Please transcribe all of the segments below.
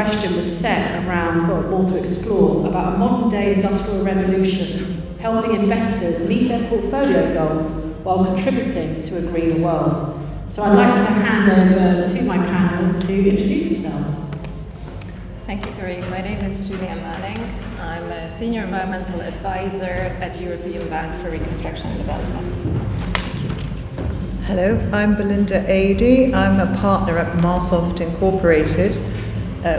question was set around, well, more to explore, about a modern-day industrial revolution, helping investors meet their portfolio goals while contributing to a greener world. So I'd like to hand over to my panel to introduce yourselves. Thank you, Corrine. My name is Julia Manning. I'm a Senior Environmental Advisor at European Bank for Reconstruction and Development. Thank you. Hello, I'm Belinda Adey. I'm a partner at Marsoft Incorporated.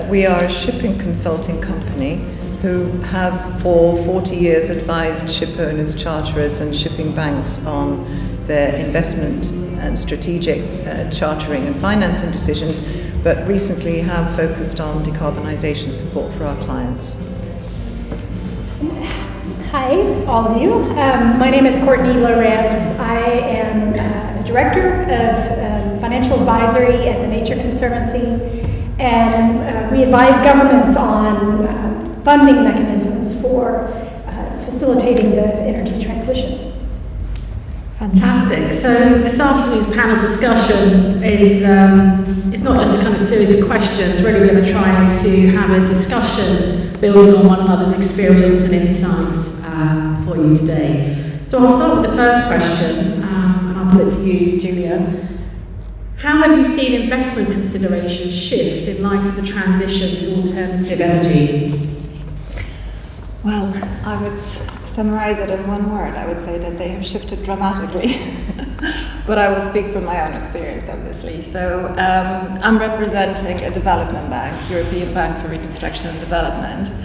We are a shipping consulting company who have for 40 years advised ship owners, charterers and shipping banks on their investment and strategic chartering and financing decisions, but recently have focused on decarbonisation support for our clients. Hi, all of you. My name is Courtney Lawrence. I am Director of Financial Advisory at the Nature Conservancy, and we advise governments on funding mechanisms for facilitating the energy transition. Fantastic. So this afternoon's panel discussion is not just a kind of series of questions. Really, we're going to try to have a discussion building on one another's experience and insights for you today. So I'll start with the first question, and I'll put it to you, Julia. How have you seen investment considerations shift in light of the transition to alternative energy? Well, I would summarize it in one word. I would say that they have shifted dramatically. But I will speak from my own experience, obviously. So I'm representing a development bank, European Bank for Reconstruction and Development.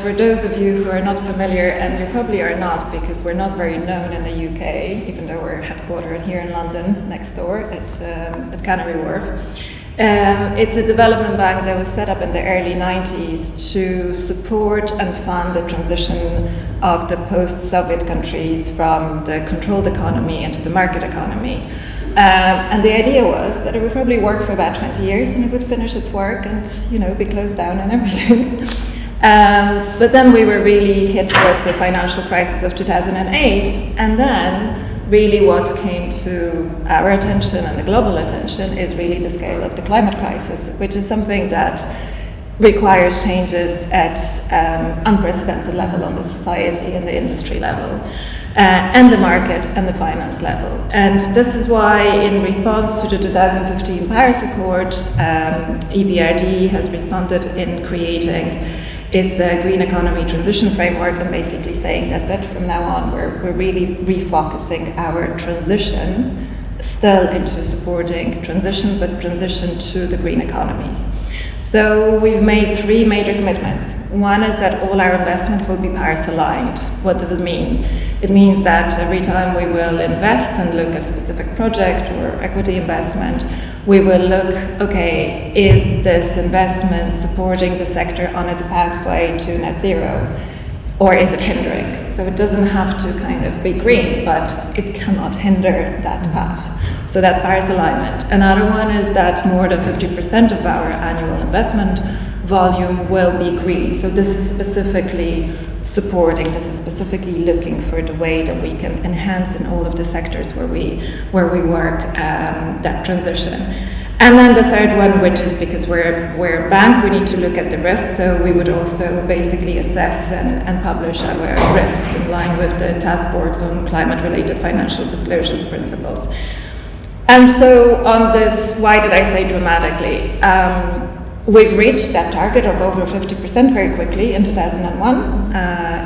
For those of you who are not familiar, and you probably are not because we're not very known in the UK, even though we're headquartered here in London, next door at Canary Wharf. It's a development bank that was set up in the early 90s to support and fund the transition of the post-Soviet countries from the controlled economy into the market economy. And the idea was that it would probably work for about 20 years and it would finish its work and, be closed down and everything. But then we were really hit with the financial crisis of 2008, and then really what came to our attention and the global attention is really the scale of the climate crisis, which is something that requires changes at unprecedented level on the society and the industry level, and the market and the finance level. And this is why, in response to the 2015 Paris Accord, EBRD has responded in creating its green economy transition framework and basically saying that's it, from now on we're really refocusing our transition still into supporting transition, but transition to the green economies. So we've made three major commitments. One is that all our investments will be Paris aligned. What does it mean? It means that every time we will invest and look at a specific project or equity investment, we will look, okay, is this investment supporting the sector on its pathway to net zero? Or is it hindering? So it doesn't have to kind of be green, but it cannot hinder that path. So that's Paris alignment. Another one is that more than 50% of our annual investment volume will be green. So this is specifically supporting, this is specifically looking for the way that we can enhance in all of the sectors where we work that transition. And then the third one, which is because we're a bank, we need to look at the risks. So we would also basically assess and publish our risks in line with the Task Force on Climate-Related Financial Disclosures principles. And so on this, why did I say dramatically? We've reached that target of over 50% very quickly in 2001,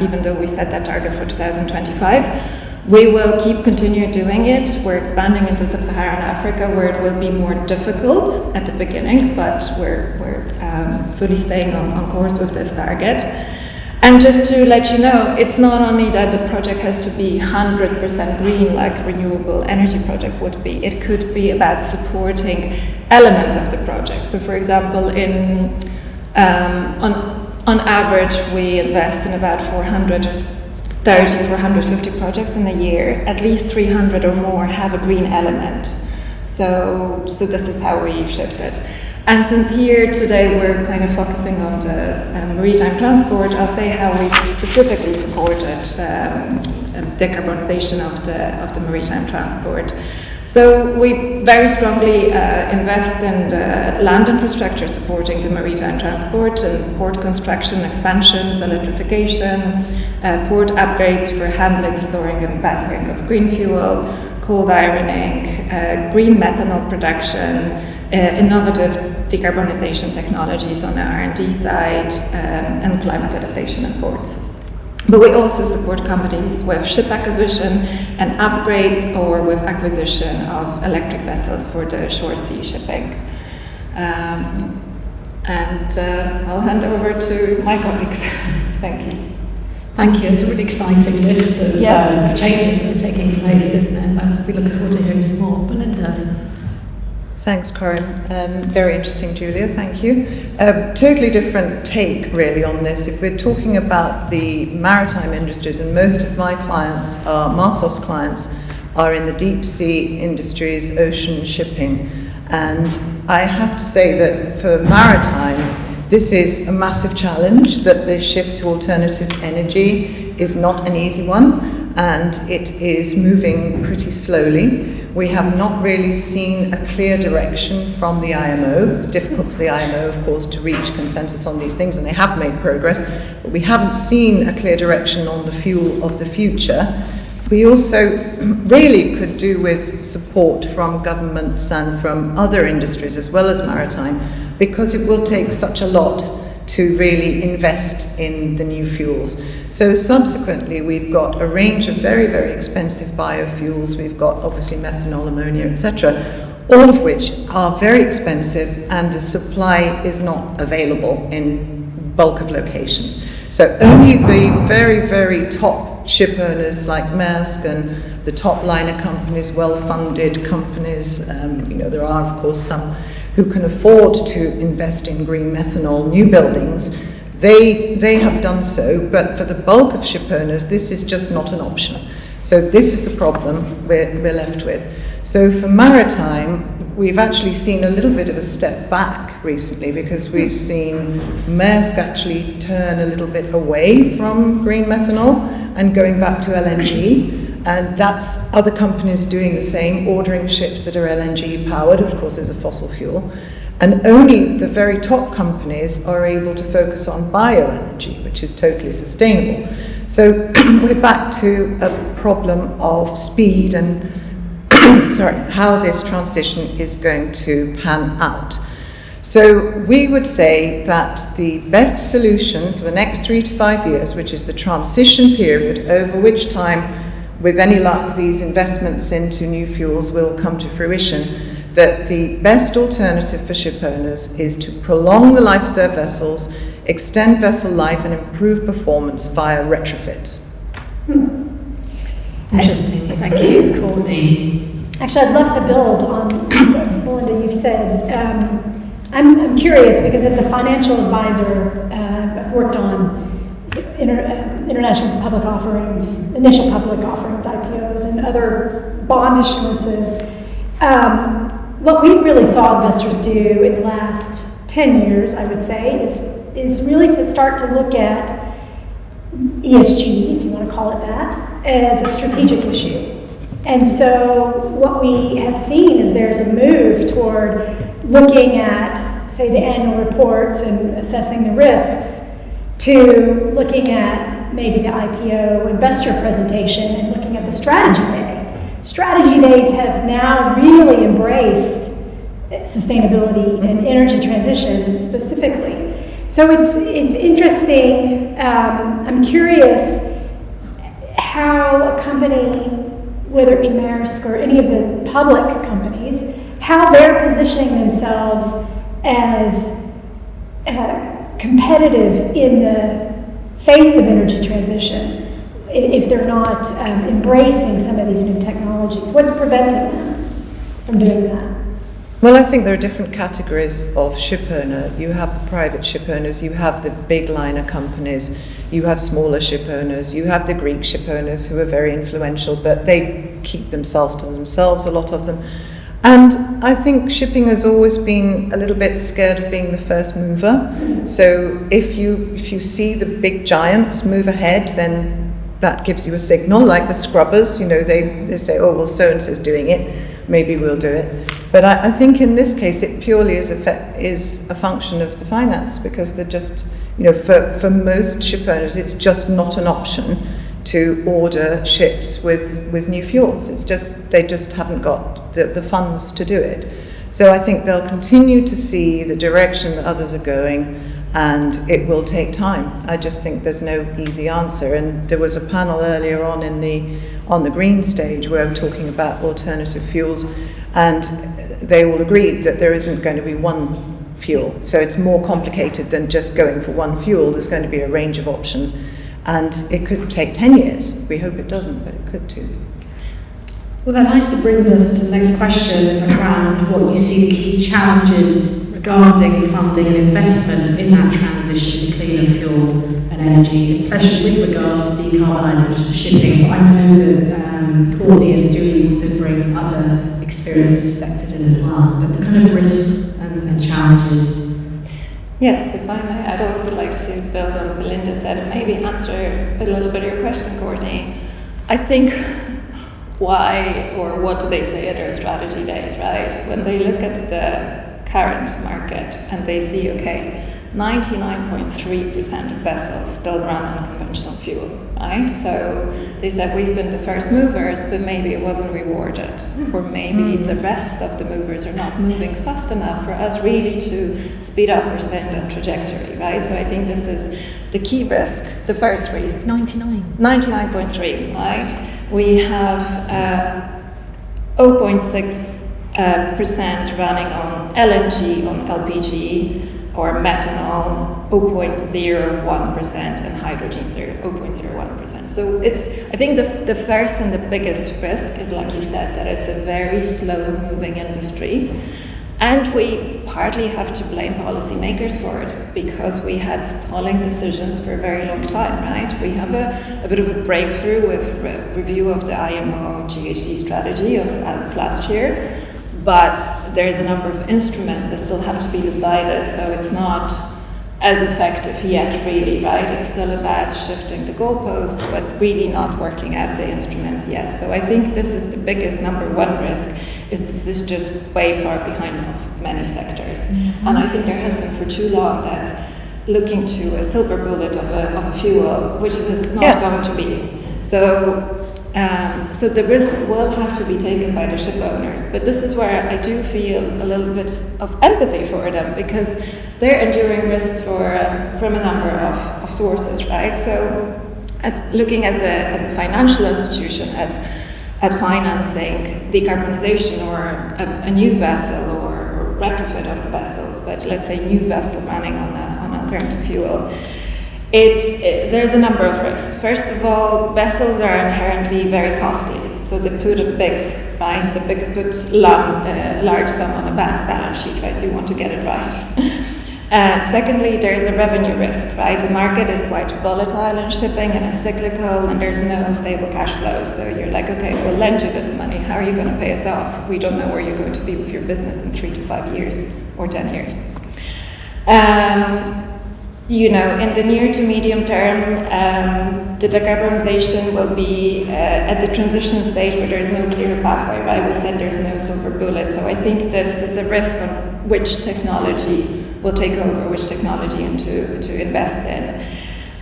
even though we set that target for 2025. We will continue doing it. We're expanding into sub-Saharan Africa, where it will be more difficult at the beginning, but we're fully staying on course with this target. And just to let you know, it's not only that the project has to be 100% green, like renewable energy project would be. It could be about supporting elements of the project. So, for example, on average, we invest in about 450 projects in a year. At least 300 or more have a green element. So this is how we've shifted. And since here today we're kind of focusing on the maritime transport, I'll say how we've specifically supported decarbonization of the maritime transport. So we very strongly invest in land infrastructure supporting the maritime transport and port construction, expansions, electrification, port upgrades for handling, storing and bunkering of green fuel, cold ironing, green methanol production, innovative decarbonization technologies on the R&D side, and climate adaptation in ports. But we also support companies with ship acquisition and upgrades, or with acquisition of electric vessels for the shore sea shipping. I'll hand over to my colleagues. Thank you. Thank you. It's a really exciting list of changes that are taking place, isn't it? I'll be looking forward to hearing some more. Belinda. Thanks, Corinne. Very interesting, Julia. Thank you. Totally different take, really, on this. If we're talking about the maritime industries, and most of my clients, Marsoft's clients, are in the deep sea industries, ocean shipping. And I have to say that for maritime, this is a massive challenge, that the shift to alternative energy is not an easy one, and it is moving pretty slowly. We have not really seen a clear direction from the IMO. It's difficult for the IMO, of course, to reach consensus on these things, and they have made progress, but we haven't seen a clear direction on the fuel of the future. We also really could do with support from governments and from other industries as well as maritime, because it will take such a lot to really invest in the new fuels. So subsequently, we've got a range of very, very expensive biofuels. We've got obviously methanol, ammonia, etc., all of which are very expensive, and the supply is not available in bulk of locations. So only the very, very top ship owners like Maersk and the top liner companies, well-funded companies, there are of course some who can afford to invest in green methanol new buildings, they have done so, but for the bulk of ship owners, this is just not an option. So this is the problem we're left with. So for maritime, we've actually seen a little bit of a step back recently, because we've seen Maersk actually turn a little bit away from green methanol and going back to LNG. And that's other companies doing the same, ordering ships that are LNG powered, which of course is a fossil fuel. And only the very top companies are able to focus on bio-LNG, which is totally sustainable. So we're back to a problem of speed and how this transition is going to pan out. So we would say that the best solution for the next 3 to 5 years, which is the transition period over which time, with any luck, these investments into new fuels will come to fruition, that the best alternative for ship owners is to prolong the life of their vessels, extend vessel life, and improve performance via retrofits. Interesting. Thank you, Courtney. Actually, I'd love to build on what Belinda you've said. I'm curious, because as a financial advisor, I've worked on international public offerings, initial public offerings, IPOs, and other bond issuances. What we really saw investors do in the last 10 years, I would say, is really to start to look at ESG, if you want to call it that, as a strategic issue. And so what we have seen is there's a move toward looking at, say, the annual reports and assessing the risks, to looking at maybe the IPO investor presentation and looking at the strategy day. Strategy days have now really embraced sustainability and energy transition specifically. So it's interesting. I'm curious how a company, whether it be Maersk or any of the public companies, how they're positioning themselves as competitive in the face of energy transition, if they're not embracing some of these new technologies. What's preventing them from doing that? Well, I think there are different categories of ship owner. You have the private ship owners, you have the big liner companies, you have smaller ship owners, you have the Greek ship owners who are very influential, but they keep themselves to themselves, a lot of them. And I think shipping has always been a little bit scared of being the first mover. So if you see the big giants move ahead, then that gives you a signal, like with scrubbers, they say, oh, well, so-and-so's doing it. maybe we'll do it. But I think in this case it purely is a function of the finance, because they're just, for most ship owners it's just not an option to order ships with new fuels. It's just, they just haven't got the funds to do it. So I think they'll continue to see the direction that others are going, and it will take time. I just think there's no easy answer. And there was a panel earlier on on the green stage where we're talking about alternative fuels, and they all agreed that there isn't going to be one fuel. So it's more complicated than just going for one fuel. There's going to be a range of options, and it could take 10 years. We hope it doesn't, but it could too. Well, that nicely brings us to the next question around what you see the key challenges regarding funding and investment in that transition to cleaner fuel and energy, especially with regards to decarbonising shipping. But I know that Courtney and Julie also bring other experiences and sectors in as well, but the kind of risks and challenges. Yes, if I may, I'd also like to build on what Belinda said and maybe answer a little bit of your question, Courtney. I think why, or what do they say at their strategy days, right? When they look at the current market and they see, okay, 99.3% of vessels still run on conventional fuel, right? So they said we've been the first movers, but maybe it wasn't rewarded, or maybe the rest of the movers are not moving fast enough for us really to speed up or stay in that trajectory, right? So I think this is the key risk, the first risk. 99.3, right? We have 0.6% running on LNG, on LPG, or methanol, 0.01%, and hydrogen 0.01%. So it's, I think the first and the biggest risk is, like you said, that it's a very slow moving industry. And we partly have to blame policymakers for it, because we had stalling decisions for a very long time, right? We have a bit of a breakthrough with review of the IMO GHG strategy as of last year, but there's a number of instruments that still have to be decided, so it's not as effective yet, really, right? It's still about shifting the goalpost, but really not working out the instruments yet. So I think this is the biggest number one risk, is this is just way far behind of many sectors. Mm-hmm. And I think there has been for too long that looking to a silver bullet of a fuel, which it is not going to be. So the risk will have to be taken by the ship owners, but this is where I do feel a little bit of empathy for them, because they're enduring risks from a number of sources, right? So, looking as a financial institution at financing decarbonization or a new vessel or retrofit of the vessels, but let's say new vessel running on alternative fuel. There's a number of risks. First of all, vessels are inherently very costly, so they put a big, right? The big puts a large sum on a bank's balance sheet, right? So you want to get it right. Secondly, there is a revenue risk, right? The market is quite volatile in shipping and is cyclical, and there's no stable cash flow. So you're like, okay, we'll lend you this money. How are you going to pay us off? We don't know where you're going to be with your business in 3 to 5 years or 10 years. In the near to medium term, the decarbonization will be at the transition stage where there is no clear pathway, right? We said there's no silver bullet. So I think this is a risk on which technology will take over, which technology to invest in.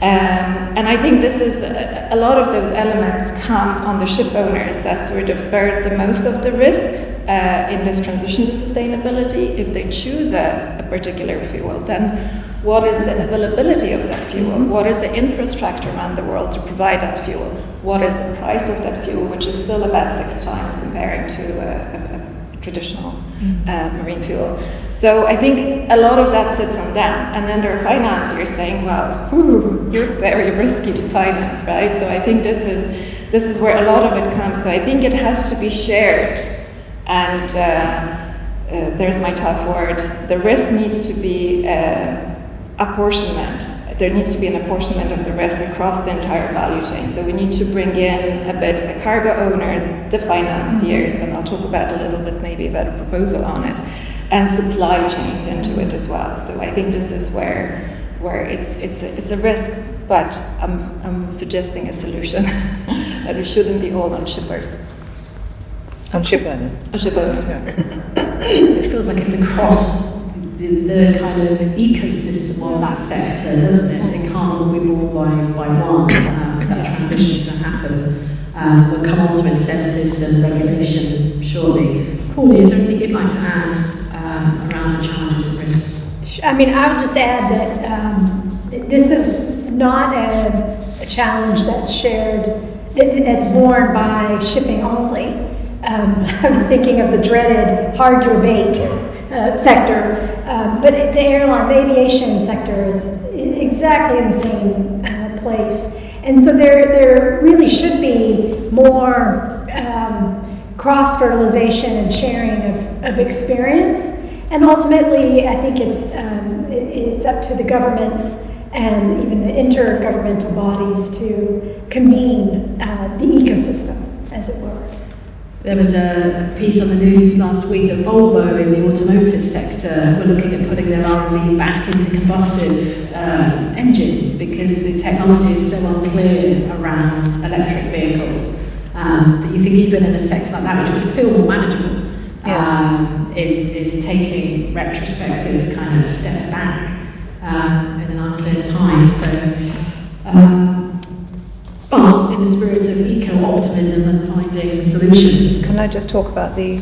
And I think this is a lot of those elements come on the ship owners that sort of bear the most of the risk in this transition to sustainability. If they choose a particular fuel, then what is the availability of that fuel? What is the infrastructure around the world to provide that fuel? What is the price of that fuel, which is still about 6 times comparing to a traditional marine fuel? So I think a lot of that sits on them. And then there are financiers saying, well, you're very risky to finance, right? So I think this is where a lot of it comes. So I think it has to be shared. And there's my tough word. The risk needs to be apportionment. There needs to be an apportionment of the risk across the entire value chain. So we need to bring in a bit the cargo owners, the financiers, and I'll talk about a little bit maybe about a proposal on it, and supply chains into it as well. So I think this is where it's a risk, but I'm suggesting a solution that it shouldn't be all on shippers. And ship owners. And ship owners. It feels like it's across the kind of ecosystem of that sector, doesn't it? It can't all be borne by one for that transition to happen. We'll come on to incentives and regulation shortly. Courtney, is there anything you'd like to add around the challenges and risks? I mean, I would just add that this is not a challenge that's shared, that's borne by shipping only. I was thinking of the dreaded hard to abate sector, but the aviation sector is exactly in the same place. And so there really should be more cross-fertilization and sharing of experience. And ultimately, I think it's up to the governments and even the intergovernmental bodies to convene the ecosystem, as it were. There was a piece on the news last week that Volvo in the automotive sector were looking at putting their R&D back into combustive engines because the technology is so unclear around electric vehicles. Do you think even in a sector like that, which would feel more manageable, is taking retrospective kind of steps back in an unclear time? So. But in the spirit of eco-optimism and finding solutions. Can I just talk about the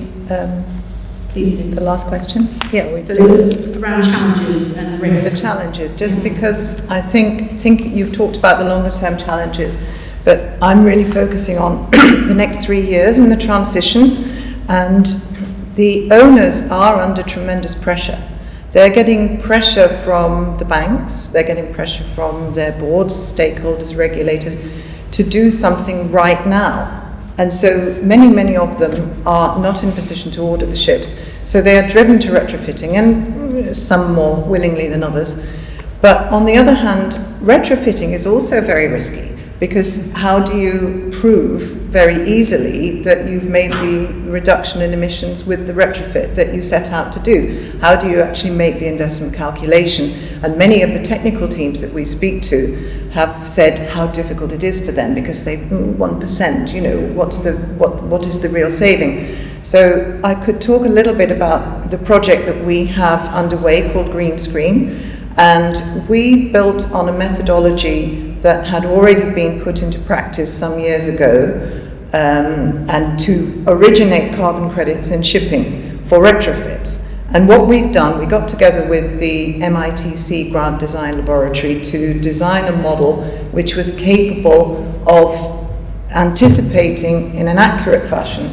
last question? Yeah. So it's around challenges and risks. The challenges, just because I think you've talked about the longer term challenges, but I'm really focusing on the next 3 years and the transition, and the owners are under tremendous pressure. They're getting pressure from the banks, they're getting pressure from their boards, stakeholders, regulators, to do something right now. And so many of them are not in position to order the ships. So they are driven to retrofitting, and some more willingly than others. But on the other hand, retrofitting is also very risky, because how do you prove very easily that you've made the reduction in emissions with the retrofit that you set out to do? How do you actually make the investment calculation? And many of the technical teams that we speak to have said how difficult it is for them, because they 1%, what is the real saving? So I could talk a little bit about the project that we have underway called Green Screen, and we built on a methodology that had already been put into practice some years ago, and to originate carbon credits in shipping for retrofits. And what we've done, we got together with the MITC Grant Design Laboratory to design a model which was capable of anticipating in an accurate fashion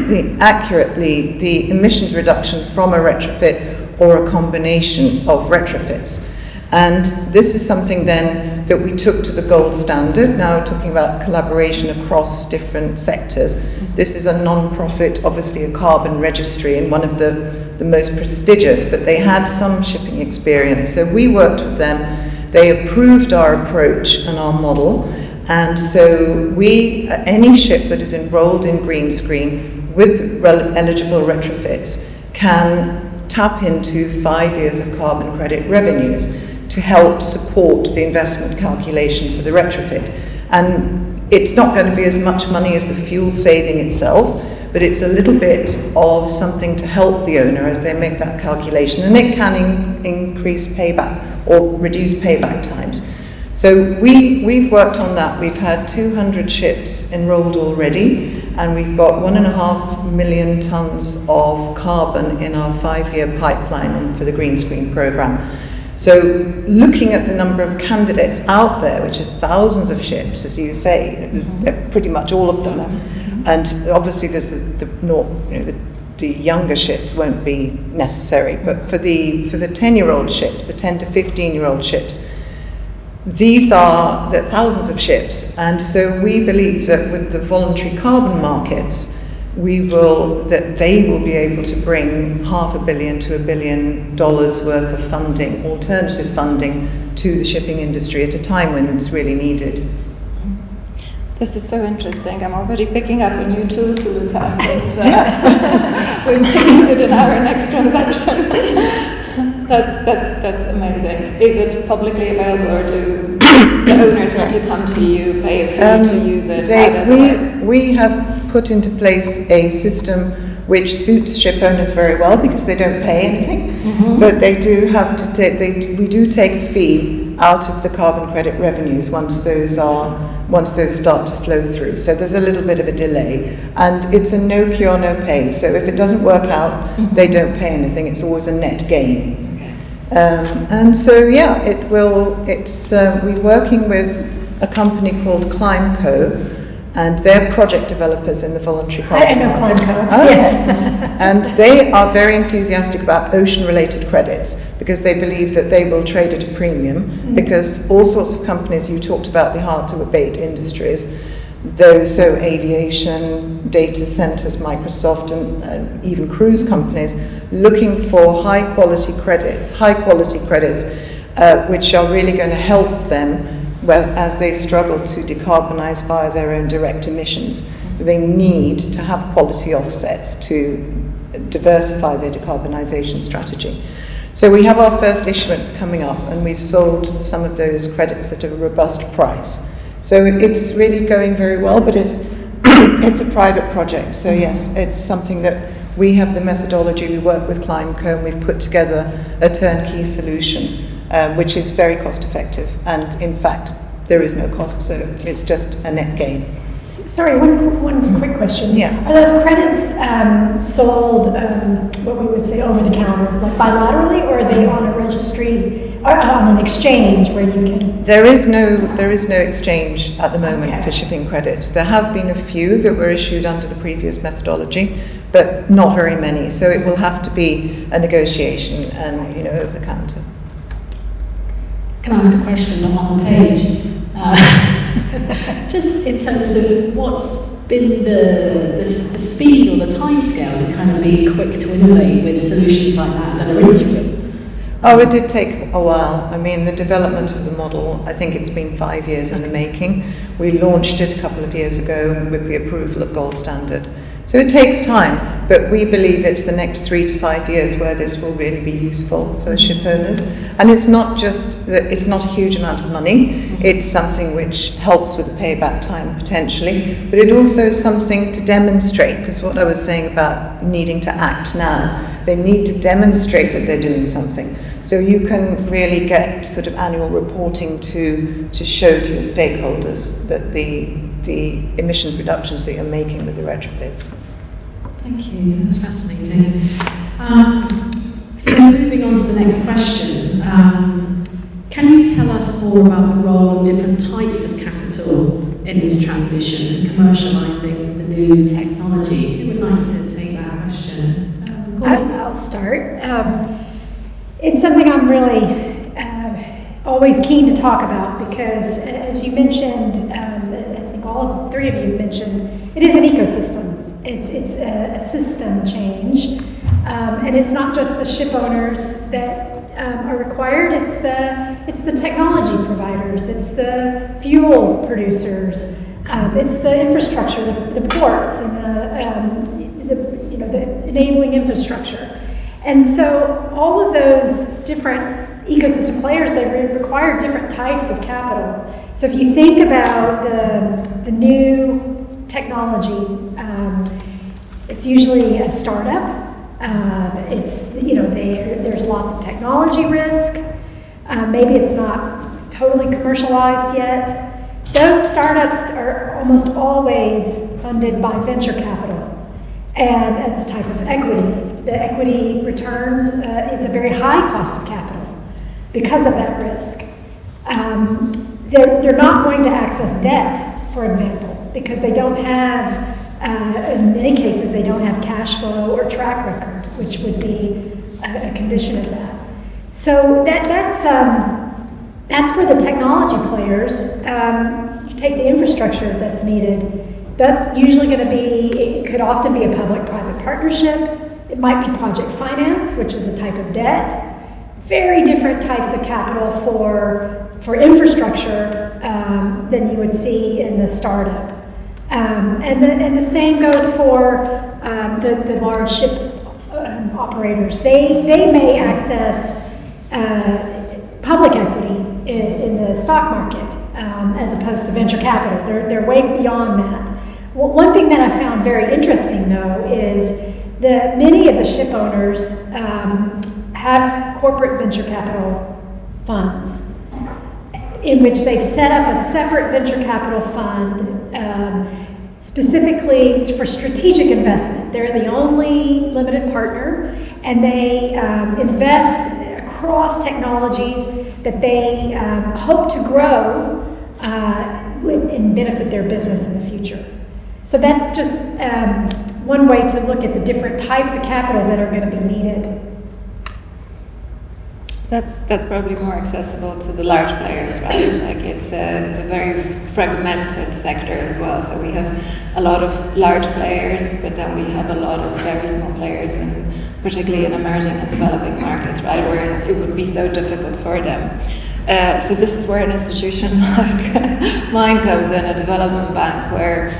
the emissions reduction from a retrofit or a combination of retrofits. And this is something then that we took to the gold standard. Now we're talking about collaboration across different sectors. This is a non-profit, obviously a carbon registry, and one of the most prestigious, but they had some shipping experience. So we worked with them, they approved our approach and our model, and so any ship that is enrolled in Green Screen with eligible retrofits can tap into 5 years of carbon credit revenues to help support the investment calculation for the retrofit. And it's not going to be as much money as the fuel saving itself, but it's a little bit of something to help the owner as they make that calculation, and it can increase payback or reduce payback times. So we've worked on that. We've had 200 ships enrolled already, and we've got 1.5 million tons of carbon in our 5-year pipeline for the Green Screen program. So looking at the number of candidates out there, which is thousands of ships, as you say, pretty much all of them, and obviously there's the younger ships won't be necessary, but for the 10-year-old ships, the 10 to 15-year-old ships, these are the thousands of ships. And so we believe that with the voluntary carbon markets, they will be able to bring $500 million to $1 billion worth of funding, alternative funding, to the shipping industry at a time when it's really needed. This is so interesting. I'm already picking up a new tool to look at, and we might use it in our next transaction. That's amazing. Is it publicly available, or do the owners need to come to you, pay a fee to use it? How does it work? We have put into place a system which suits ship owners very well because they don't pay anything, but they do have to we do take a fee out of the carbon credit revenues once those start to flow through. So there's a little bit of a delay, and it's a no cure, no pay. So if it doesn't work out, they don't pay anything. It's always a net gain. And so yeah, we're working with a company called Climeco, and they're project developers in the voluntary carbon markets. I know Climeco, yes. And they are very enthusiastic about ocean-related credits because they believe that they will trade at a premium, because all sorts of companies, you talked about the hard-to-abate industries, so aviation, data centers, Microsoft, and even cruise companies, looking for high-quality credits, which are really going to help them as they struggle to decarbonize via their own direct emissions. So they need to have quality offsets to diversify their decarbonisation strategy. So we have our first issuance coming up, and we've sold some of those credits at a robust price. So it's really going very well, but it's a private project. So yes, it's something that we have the methodology. We work with Climeco, and we've put together a turnkey solution, which is very cost effective. And in fact, there is no cost, so it's just a net gain. Sorry, one quick question. Yeah. Are those credits sold, what we would say, over the counter, like bilaterally, or are they on a registry, or on an exchange where you can? There is no exchange at the moment for shipping credits. There have been a few that were issued under the previous methodology, but not very many. So it will have to be a negotiation and over the counter. Can I ask a question on the page? Just in terms of what's been the speed or the timescale to kind of be quick to innovate with solutions like that are interim? Oh, it did take a while. I mean, the development of the model, I think it's been 5 years in the making. We launched it a couple of years ago with the approval of Gold Standard. So it takes time, but we believe it's the next 3 to 5 years where this will really be useful for ship owners. And it's not just that it's not a huge amount of money, it's something which helps with the payback time potentially, but it also is something to demonstrate, because what I was saying about needing to act now, they need to demonstrate that they're doing something. So you can really get sort of annual reporting to show to your stakeholders that the emissions reductions that you're making with the retrofits. Thank you, that's fascinating. So moving on to the next question, can you tell us more about the role of different types of capital in this transition and commercialising the new technology? Who would like to take that question? I'll start. It's something I'm really always keen to talk about because, as you mentioned, I think all three of you mentioned, it is an ecosystem. It's a system change, and it's not just the ship owners that are required. It's the technology providers. It's the fuel producers. It's the infrastructure, the ports, and the enabling infrastructure. And so all of those different ecosystem players, they require different types of capital. So if you think about the new technology, it's usually a startup. There's lots of technology risk. Maybe it's not totally commercialized yet. Those startups are almost always funded by venture capital, and it's a type of equity. The equity returns, it's a very high cost of capital because of that risk. They're not going to access debt, for example, because they don't have, in many cases, they don't have cash flow or track record, which would be a condition of that. So that's for the technology players. You take the infrastructure that's needed. That's usually going to be, it could often be a public-private partnership. It might be project finance, which is a type of debt. Very different types of capital for infrastructure than you would see in the startup. And the same goes for the large ship operators. They may access public equity in the stock market. as opposed to venture capital. They're way beyond that. Well, one thing that I found very interesting, though, is that many of the ship owners have corporate venture capital funds in which they've set up a separate venture capital fund specifically for strategic investment. They're the only limited partner, and they invest across technologies that they hope to grow and benefit their business in the future. So that's just one way to look at the different types of capital that are going to be needed. That's probably more accessible to the large players, right? Like it's a very fragmented sector as well. So we have a lot of large players, but then we have a lot of very small players, and particularly in emerging and developing markets, right, where it would be so difficult for them. So this is where an institution like mine comes in, a development bank, where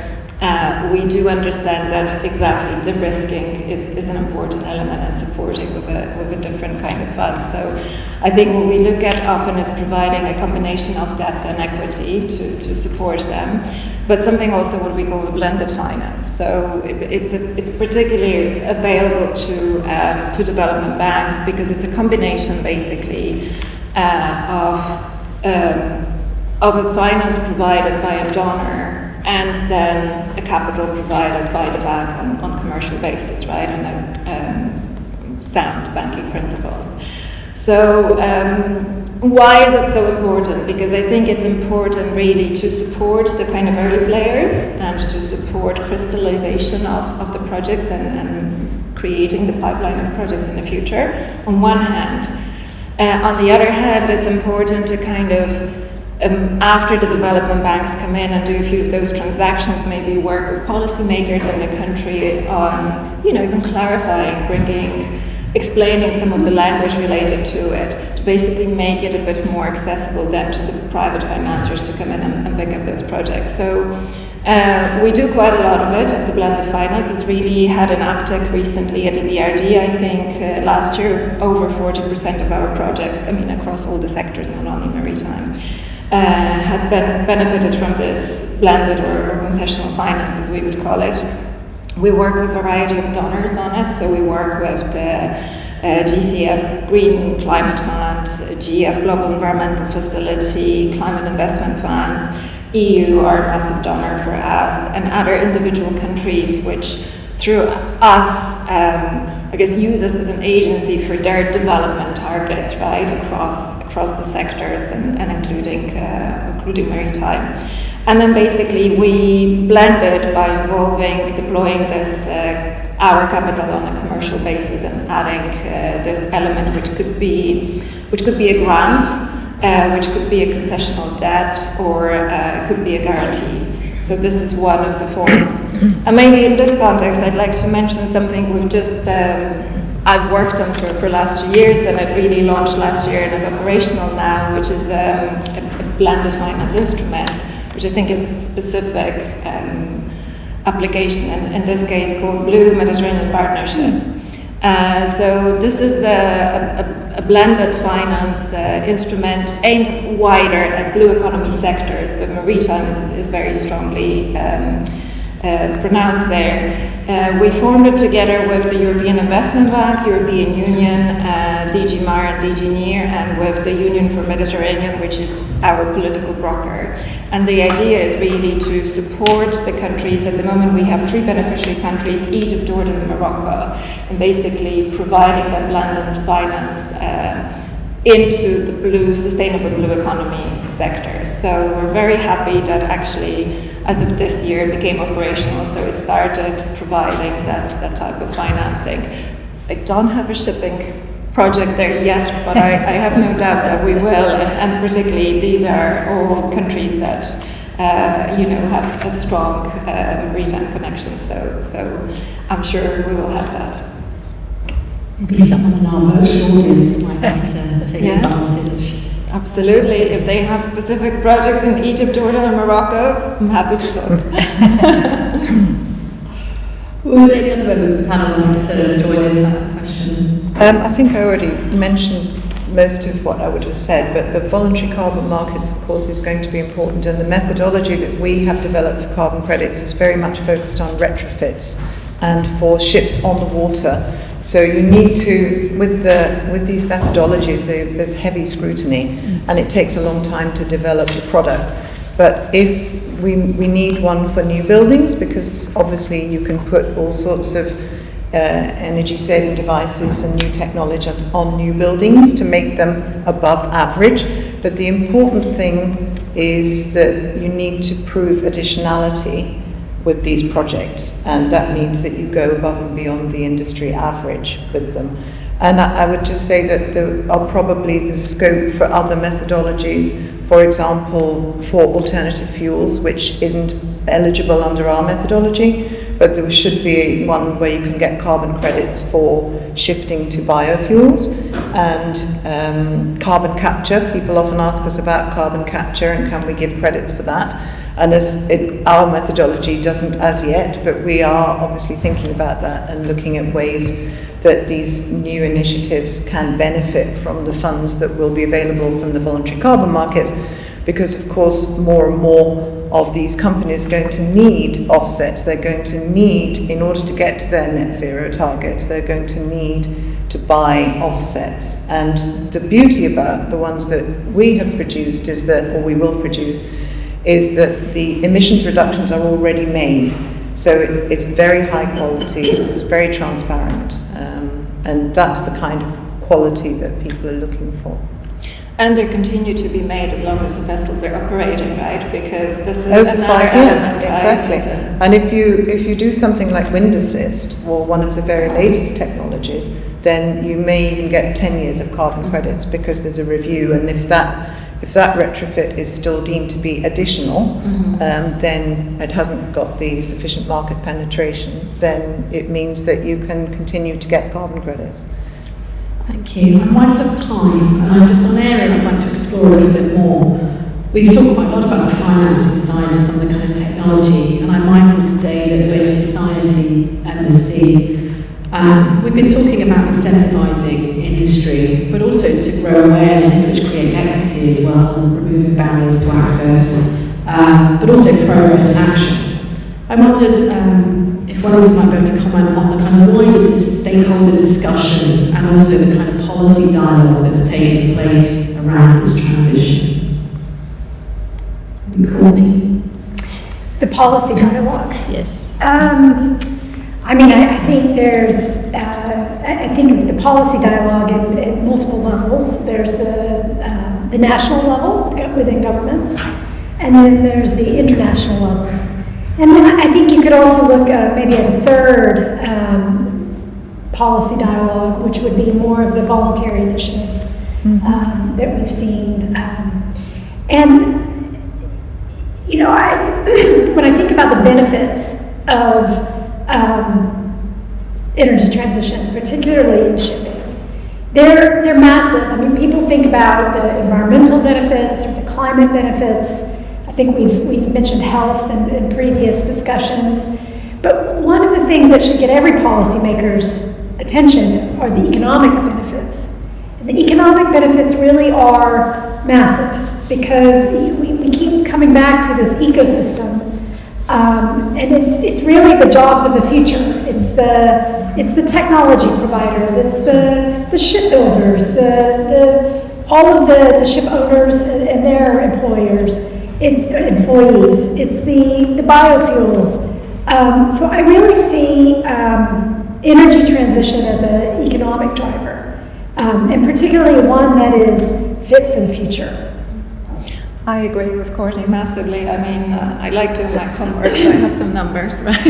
we do understand that exactly the risking is an important element in supporting with a different kind of fund. So I think what we look at often is providing a combination of debt and equity to support them, but something also what we call blended finance. So it's particularly available to development banks because it's a combination basically of a finance provided by a donor and then a capital provided by the bank on commercial basis, right, on sound banking principles. So why is it so important? Because I think it's important really to support the kind of early players and to support crystallization of the projects and creating the pipeline of projects in the future, on one hand. On the other hand, it's important to kind of after the development banks come in and do a few of those transactions, maybe work with policymakers in the country on, even clarifying, explaining some of the language related to it, to basically make it a bit more accessible then to the private financiers to come in and pick up those projects. So we do quite a lot of it, of the blended finance. It's really had an uptick recently at the BRD. I think last year over 40% of our projects, across all the sectors, not only maritime, had benefited from this blended or concessional finance, as we would call it. We work with a variety of donors on it, so we work with the GCF Green Climate Fund, GF Global Environmental Facility, Climate Investment Funds, EU are a massive donor for us, and other individual countries which through us, use us as an agency for their development targets, right, across the sectors and including maritime. And then basically we blended by deploying this our capital on a commercial basis and adding this element which could be a grant, which could be a concessional debt, or could be a guarantee. So this is one of the forms. And maybe in this context, I'd like to mention something we've just, I've worked on for last 2 years, and it really launched last year and is operational now, which is a blended finance instrument, which I think is a specific application, in this case called Blue Mediterranean Partnership. So this is a blended finance instrument aimed wider at blue economy sectors, but maritime is very strongly pronounced there. We formed it together with the European Investment Bank, European Union, DG MAR and DG NIR, and with the Union for Mediterranean, which is our political broker. And the idea is really to support the countries. At the moment we have 3 beneficiary countries, Egypt, Jordan and Morocco, and basically providing that blended finance into the sustainable blue economy sector. So we're very happy that actually, as of this year, it became operational, so it started providing that type of financing. I don't have a shipping project there yet, but I have no doubt that we will, and particularly these are all countries that have strong maritime connections, so I'm sure we will have that. Maybe someone in our virtual audience might like to take advantage. Absolutely. If they have specific projects in Egypt, Jordan, and Morocco, I'm happy to talk. Would any other members of the panel like to join into that question? I think I already mentioned most of what I would have said, but the voluntary carbon markets, of course, is going to be important, and the methodology that we have developed for carbon credits is very much focused on retrofits and for ships on the water. So you need to, with these methodologies, there's heavy scrutiny, and it takes a long time to develop the product. But if we need one for new buildings, because obviously you can put all sorts of energy-saving devices and new technology on new buildings to make them above average. But the important thing is that you need to prove additionality with these projects, and that means that you go above and beyond the industry average with them. And I would just say that there are probably the scope for other methodologies, for example, for alternative fuels, which isn't eligible under our methodology, but there should be one where you can get carbon credits for shifting to biofuels and carbon capture. People often ask us about carbon capture and can we give credits for that. And our methodology doesn't as yet, but we are obviously thinking about that and looking at ways that these new initiatives can benefit from the funds that will be available from the voluntary carbon markets, because of course more and more of these companies are going to need offsets. They're going to need, in order to get to their net zero targets, they're going to need to buy offsets. And the beauty about the ones that we have produced is that, or we will produce, is that the emissions reductions are already made. So it's very high quality, it's very transparent, and that's the kind of quality that people are looking for. And they continue to be made as long as the vessels are operating, right? Because this is over 5 years, element, right? exactly. And if you do something like wind assist or one of the very latest technologies, then you may even get 10 years of carbon credits because there's a review, and if that retrofit is still deemed to be additional, then it hasn't got the sufficient market penetration, then it means that you can continue to get carbon credits. Thank you. I'm mindful of time, and I've just one area I'd like to explore a little bit more. We've talked quite a lot about the financing side and some of the kind of technology, and I'm mindful today that we're society and the sea. We've been talking about incentivising industry, but also to grow awareness, which creates equity as well, and removing barriers to access, but also progress and action. I wondered if one of you might be able to comment on the kind of wider stakeholder discussion and also the kind of policy dialogue that's taking place around this transition. Courtney? The policy dialogue. Yes. I mean, I think there's, I think the policy dialogue at multiple levels. There's the national level within governments, and then there's the international level. And then I think you could also look maybe at a third policy dialogue, which would be more of the voluntary initiatives that we've seen. And, you know, when I think about the benefits of energy transition, particularly in shipping, they're massive. I mean, people think about the environmental benefits or the climate benefits. I think we've mentioned health in previous discussions, but one of the things that should get every policymaker's attention are the economic benefits. And the economic benefits really are massive because we keep coming back to this ecosystem. And it's really the jobs of the future. It's the technology providers. It's the shipbuilders. All of the ship owners and their employees. It's the biofuels. So I really see energy transition as an economic driver, and particularly one that is fit for the future. I agree with Courtney massively. I mean, I like doing my homework, so I have some numbers, right?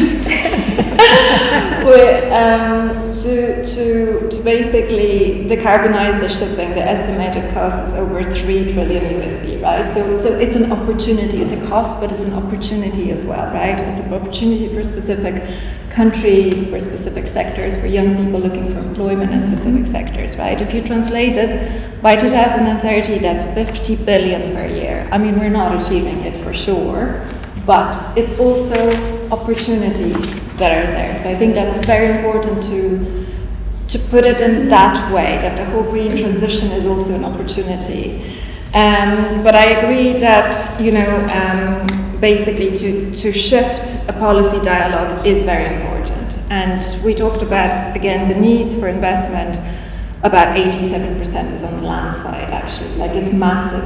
To basically decarbonize the shipping, the estimated cost is over $3 trillion USD, right? So it's an opportunity. It's a cost, but it's an opportunity as well, right? It's an opportunity for specific countries, for specific sectors, for young people looking for employment in specific sectors, right? If you translate this, by 2030, that's 50 billion per year. I mean, we're not achieving it for sure, but it's also opportunities that are there. So I think that's very important to put it in that way, that the whole green transition is also an opportunity. But I agree that, basically to shift a policy dialogue is very important. And we talked about, again, the needs for investment. About 87% is on the land side, actually. Like, it's massive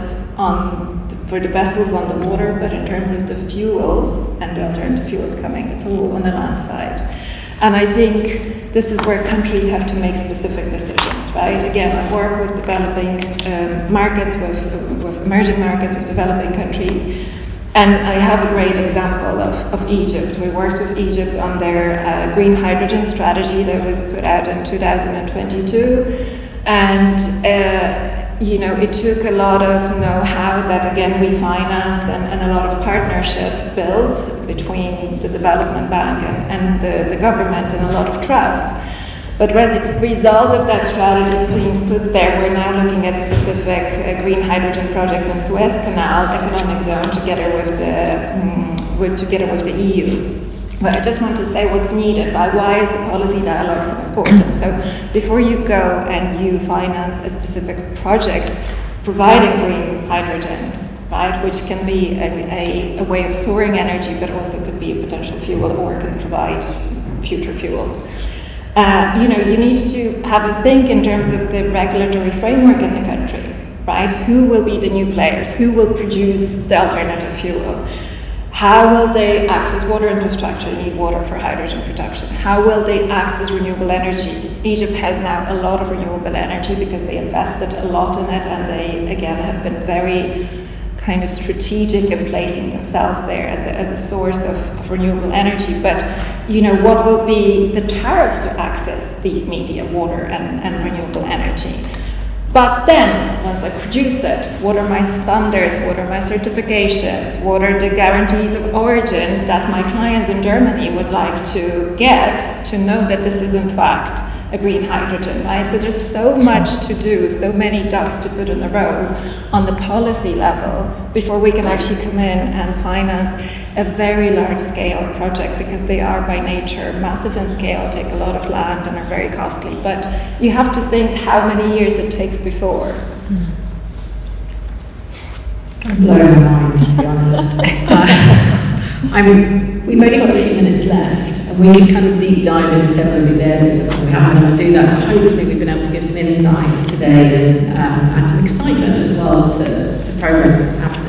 for the vessels on the water, but in terms of the fuels and the alternative fuels coming, it's all on the land side. And I think this is where countries have to make specific decisions, right? Again, I work with developing markets, with emerging markets, with developing countries. And I have a great example of Egypt. We worked with Egypt on their green hydrogen strategy that was put out in 2022. And, it took a lot of know-how that, again, we finance and a lot of partnership built between the development bank and the government, and a lot of trust. But as a result of that strategy being put there, we're now looking at specific green hydrogen project in Suez Canal economic zone together with the EU. But I just want to say what's needed, right? Why is the policy dialogue so important? So before you go and you finance a specific project providing green hydrogen, right, which can be a way of storing energy, but also could be a potential fuel or can provide future fuels. You need to have a think in terms of the regulatory framework in the country, right? Who will be the new players? Who will produce the alternative fuel? How will they access water infrastructure? You need water for hydrogen production. How will they access renewable energy? Egypt has now a lot of renewable energy because they invested a lot in it, and they, again, have been very kind of strategic in placing themselves there as a source of renewable energy. But, what will be the tariffs to access these media, water and renewable energy? But then, once I produce it, what are my standards, what are my certifications, what are the guarantees of origin that my clients in Germany would like to get to know that this is in fact a green hydrogen, right? So there's so much to do, so many ducks to put in a row on the policy level before we can actually come in and finance a very large scale project, because they are by nature massive in scale, take a lot of land and are very costly. But you have to think how many years it takes before. It's kind of blowing my mind, to be honest. We've only got a few minutes left, and we can kind of deep dive into several of these areas. We haven't been able to do that, but hopefully we've been able to give some insights today and add some excitement as well to progress that's happening.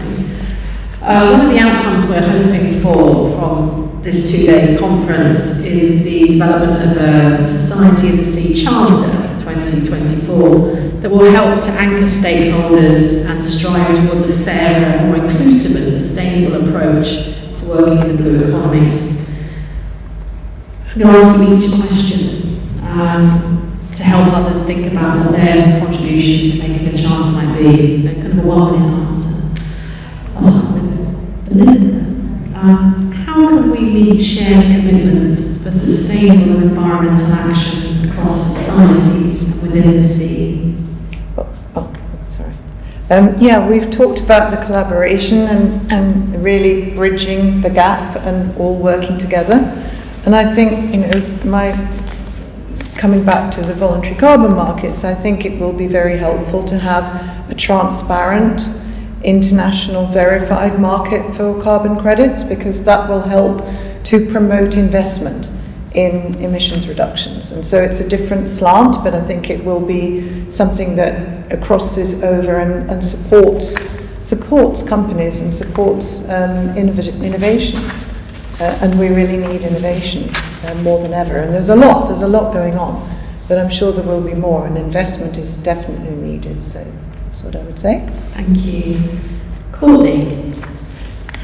One of the outcomes we're hoping for from this two-day conference is the development of a Society of the Sea Charter 2024 that will help to anchor stakeholders and strive towards a fairer, more inclusive and sustainable approach to working in the blue economy. I'm going to ask you each a question to help others think about what their contributions to making the charter might be. So kind of a 1 minute answer. I'll start with Belinda. How can we meet shared commitments for sustainable and environmental action across societies within the sea? We've talked about the collaboration and really bridging the gap and all working together. And I think, coming back to the voluntary carbon markets, I think it will be very helpful to have a transparent, international verified market for carbon credits, because that will help to promote investment in emissions reductions. And so it's a different slant, but I think it will be something that crosses over and supports companies and supports innovation. And we really need innovation more than ever. And there's a lot going on, but I'm sure there will be more, and investment is definitely needed. So that's what I would say. Thank you. Courtney,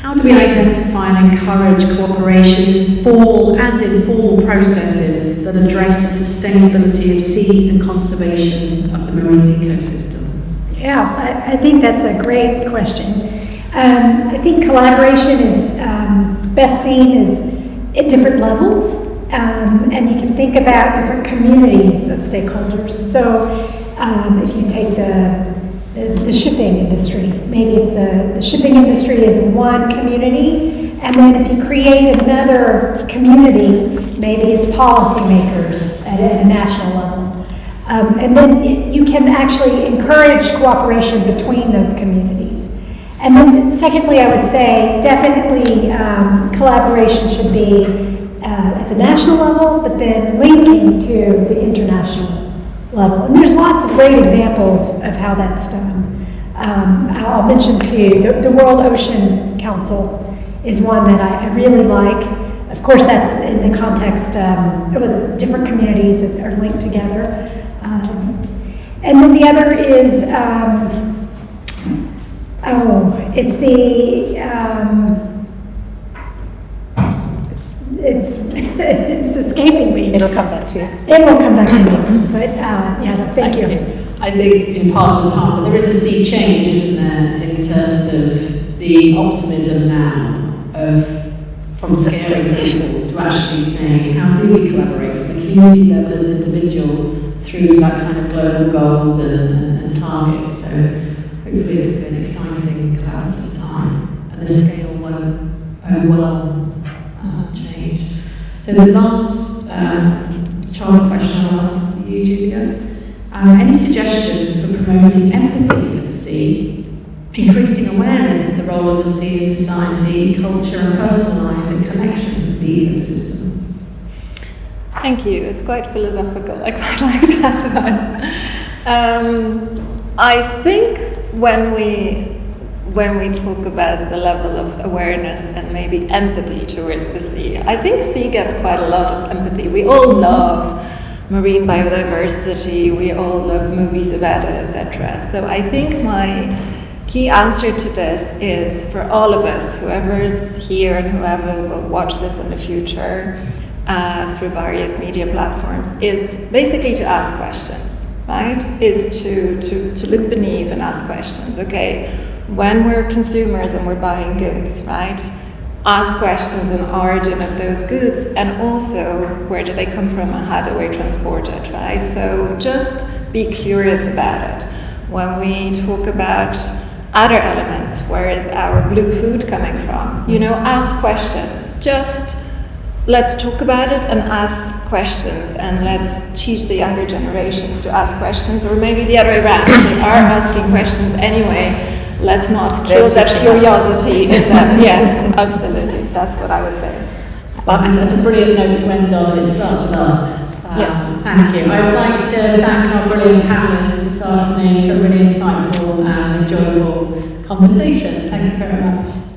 how do we identify and encourage cooperation in formal and informal processes that address the sustainability of seas and conservation of the marine ecosystem? Yeah, I think that's a great question. I think collaboration is best seen as at different levels, and you can think about different communities of stakeholders. So if you take the shipping industry, maybe it's the shipping industry is one community, and then if you create another community, maybe it's policymakers at a national level. And then you can actually encourage cooperation between those communities. And then secondly, I would say definitely collaboration should be at the national level, but then linking to the international level. And there's lots of great examples of how that's done. I'll mention too, the World Ocean Council is one that I really like. Of course, that's in the context of the different communities that are linked together. And then the other is, it's the, it's escaping me. It'll come back to you. It will come back to me, but yeah, thank you. I think in part of the part, there is a sea change, isn't there, in terms of the optimism now from scaring people to actually saying, how do we collaborate from a community level as an individual through to that kind of global goals and targets. So hopefully it's going to be an exciting collaborative time, and the scale won't change. So the last charter question I'll ask is to you, Julia. Any suggestions for promoting empathy for the sea, increasing awareness of the role of the sea in society, culture, and personal lives and connections to the ecosystem? Thank you. It's quite philosophical. I quite like that one. I think when we talk about the level of awareness and maybe empathy towards the sea, I think sea gets quite a lot of empathy. We all love marine biodiversity, we all love movies about it, etc. So I think my key answer to this is for all of us, whoever's here and whoever will watch this in the future through various media platforms, is basically to ask questions, right? Is to look beneath and ask questions. Okay, when we're consumers and we're buying goods, right? Ask questions on the origin of those goods, and also where do they come from and how do we transport it, right? So just be curious about it. When we talk about other elements, where is our blue food coming from? Ask questions. Just let's talk about it and ask questions, and let's teach the younger generations to ask questions, or maybe the other way around. They are asking questions anyway. Let's not kill that curiosity in them. Yes, absolutely. That's what I would say. And that's a brilliant note to end on. It starts with us. Yes. Thank you. I would like to thank our brilliant panellists this afternoon for a really insightful and enjoyable conversation. Thank you very much.